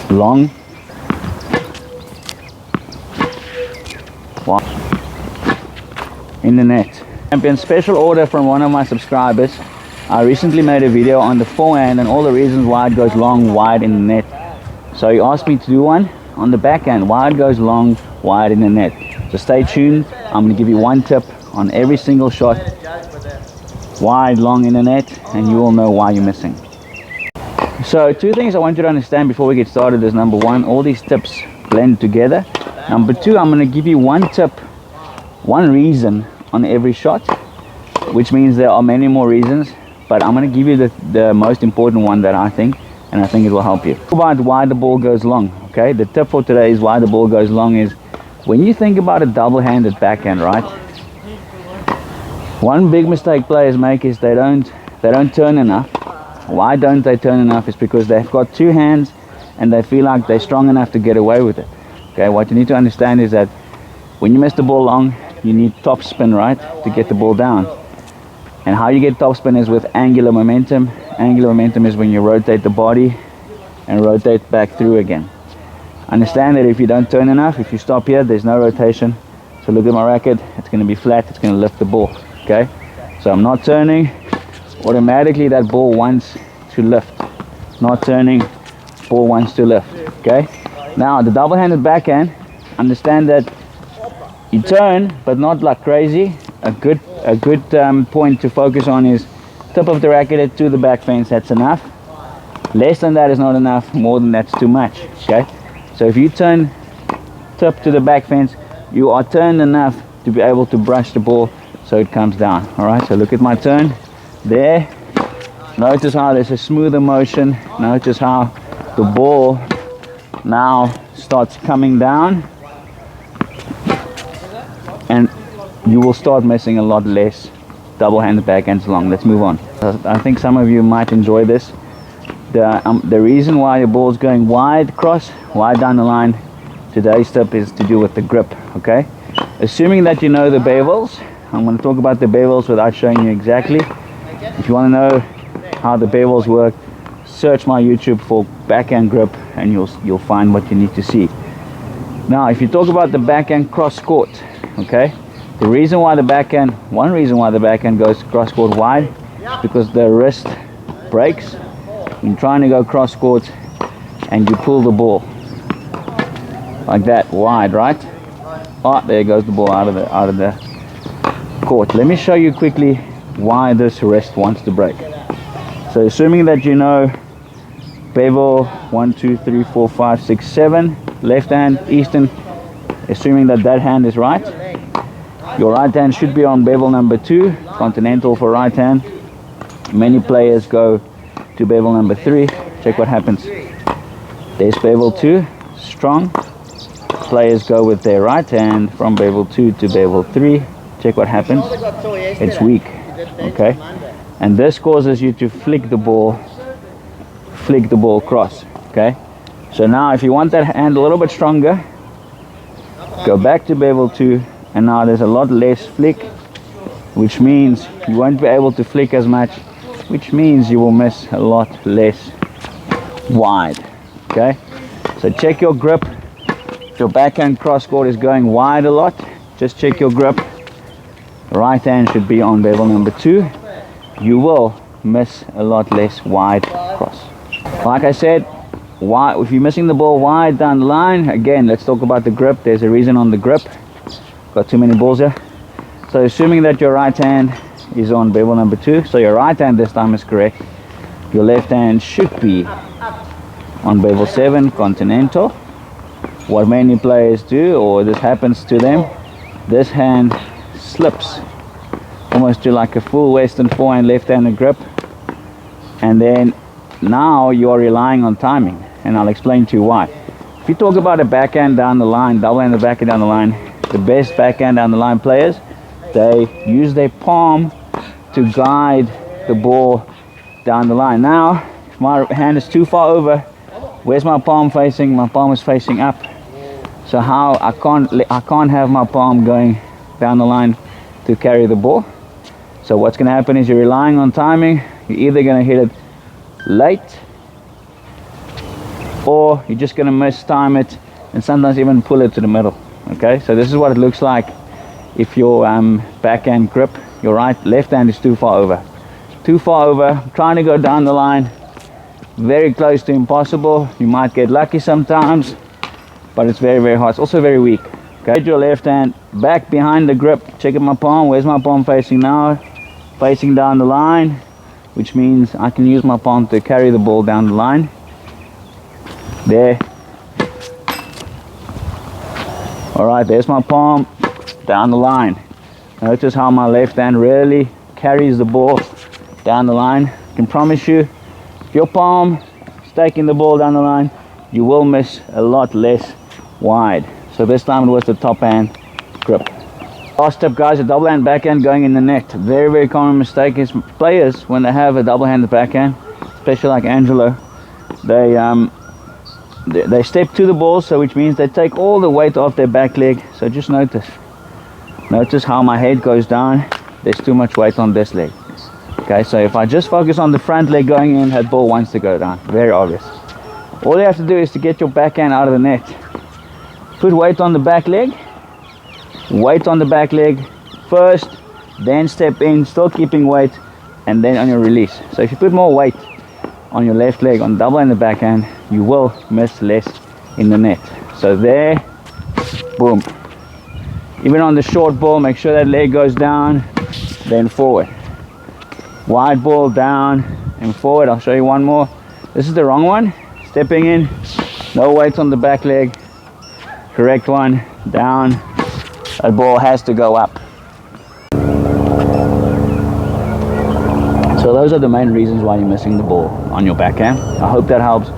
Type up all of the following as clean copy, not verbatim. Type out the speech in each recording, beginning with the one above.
long, wide, in the net. Champion special order from one of my subscribers. I recently made a video on the forehand and all the reasons why it goes long, wide in the net. So he asked me to do one on the backhand, why it goes long, wide in the net. So stay tuned. I'm going to give you one tip on every single shot, wide, long in the net, and you will know why you're missing. So two things I want you to understand before we get started is, number one, all these tips blend together. Number two, I'm going to give you one tip, one reason on every shot, which means there are many more reasons, but I'm going to give you the most important one that I think, and I think it will help you. About why the ball goes long, okay? The tip for today is why the ball goes long is, when you think about a double-handed backhand, right? One big mistake players make is they don't turn enough. Why don't they turn enough? It's because they've got two hands and they feel like they're strong enough to get away with it. Okay, what you need to understand is that when you miss the ball long, you need top spin, right, to get the ball down. And how you get top spin is with angular momentum. Angular momentum is when you rotate the body and rotate back through again. Understand that if you don't turn enough, if you stop here, there's no rotation. So look at my racket, it's going to be flat, it's going to lift the ball. Okay, so I'm not turning, automatically that ball wants to lift. Not turning, ball wants to lift. Okay, now the double-handed backhand, understand that you turn, but not like crazy. A good point to focus on is tip of the racket to the back fence. That's enough. Less than that is not enough. More than that's too much. Okay, so if you turn tip to the back fence, you are turned enough to be able to brush the ball so it comes down. All right, so look at my turn there. Notice how there's a smoother motion. Notice how the ball now starts coming down, and you will start missing a lot less double-handed backhands long. Let's move on. I think some of you might enjoy this. The reason why the ball's going wide cross, wide down the line, today's tip is to do with the grip. Okay, assuming that you know the bevels, I'm going to talk about the bevels without showing you exactly. If you want to know how the bevels work, search my YouTube for backhand grip and you'll find what you need to see. Now if you talk about the backhand cross court, okay, the reason why the backhand, one reason why the backhand goes cross court wide is because the wrist breaks when trying to go cross court and you pull the ball like that wide, right? Oh, there goes the ball out of the court. Let me show you quickly why this wrist wants to break. So assuming that you know bevel 1, 2, 3, 4, 5, 6, 7, left hand, Eastern, assuming that that hand is right, your right hand should be on bevel number 2, continental for right hand. Many players go to bevel number 3. Check what happens. There's bevel 2, strong. Players go with their right hand from bevel 2 to bevel 3. Check what happens. It's weak. Okay, and this causes you to flick the ball across. Okay, so now if you want that hand a little bit stronger, go back to bevel 2, and now there's a lot less flick, which means you won't be able to flick as much, which means you will miss a lot less wide. Okay, so check your grip. If your backhand cross court is going wide a lot, just check your grip. Right hand should be on bevel number 2. You will miss a lot less wide cross. Like I said, why, if you're missing the ball wide down the line, again, let's talk about the grip. There's a reason on the grip. Got too many balls here. So assuming that your right hand is on bevel number 2, so your right hand this time is correct. Your left hand should be on bevel 7, continental. What many players do, or this happens to them, this hand slips almost to like a full Western forehand left-handed grip, and then now you're relying on timing, and I'll explain to you why. If you talk about a backhand down the line, double-handed backhand down the line, the best backhand down the line players, they use their palm to guide the ball down the line. Now if my hand is too far over, where's my palm facing? My palm is facing up. So how I can't have my palm going down the line to carry the ball. So what's going to happen is you're relying on timing. You're either going to hit it late or you're just going to mistime it and sometimes even pull it to the middle. Okay, so this is what it looks like if your backhand grip, your left hand is too far over. Too far over, trying to go down the line, very close to impossible. You might get lucky sometimes, but it's very, very hard. It's also very weak. Okay, get your left hand back behind the grip. Check out my palm. Where's my palm facing now? Facing down the line, which means I can use my palm to carry the ball down the line. There. Alright, there's my palm down the line. Notice how my left hand really carries the ball down the line. I can promise you, if your palm is taking the ball down the line, you will miss a lot less wide. So this time it was the top hand grip. Last step, guys, a double hand backhand going in the net. Very, very common mistake is players, when they have a double handed backhand, especially like Angelo, they step to the ball, so which means they take all the weight off their back leg. So just notice how my head goes down. There's too much weight on this leg. Okay, so if I just focus on the front leg going in, that ball wants to go down. Very obvious. All you have to do is to get your backhand out of the net. Put weight on the back leg. Weight on the back leg first, then step in, still keeping weight, and then on your release. So if you put more weight on your left leg on double handed backhand, you will miss less in the net. So there, boom. Even on the short ball, make sure that leg goes down, then forward. Wide ball down and forward. I'll show you one more. This is the wrong one. Stepping in, no weight on the back leg. Correct one, down. That ball has to go up. So those are the main reasons why you're missing the ball on your backhand. I hope that helps.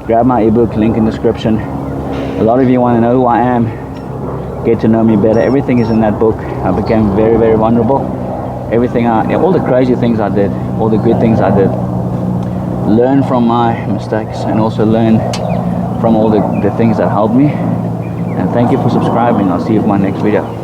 Grab my ebook, link in the description. A lot of you want to know who I am, get to know me better. Everything is in that book. I became very, very vulnerable. Everything, all the crazy things I did, all the good things I did. Learn from my mistakes and also learn from all the things that helped me. And thank you for subscribing. I'll see you in my next video.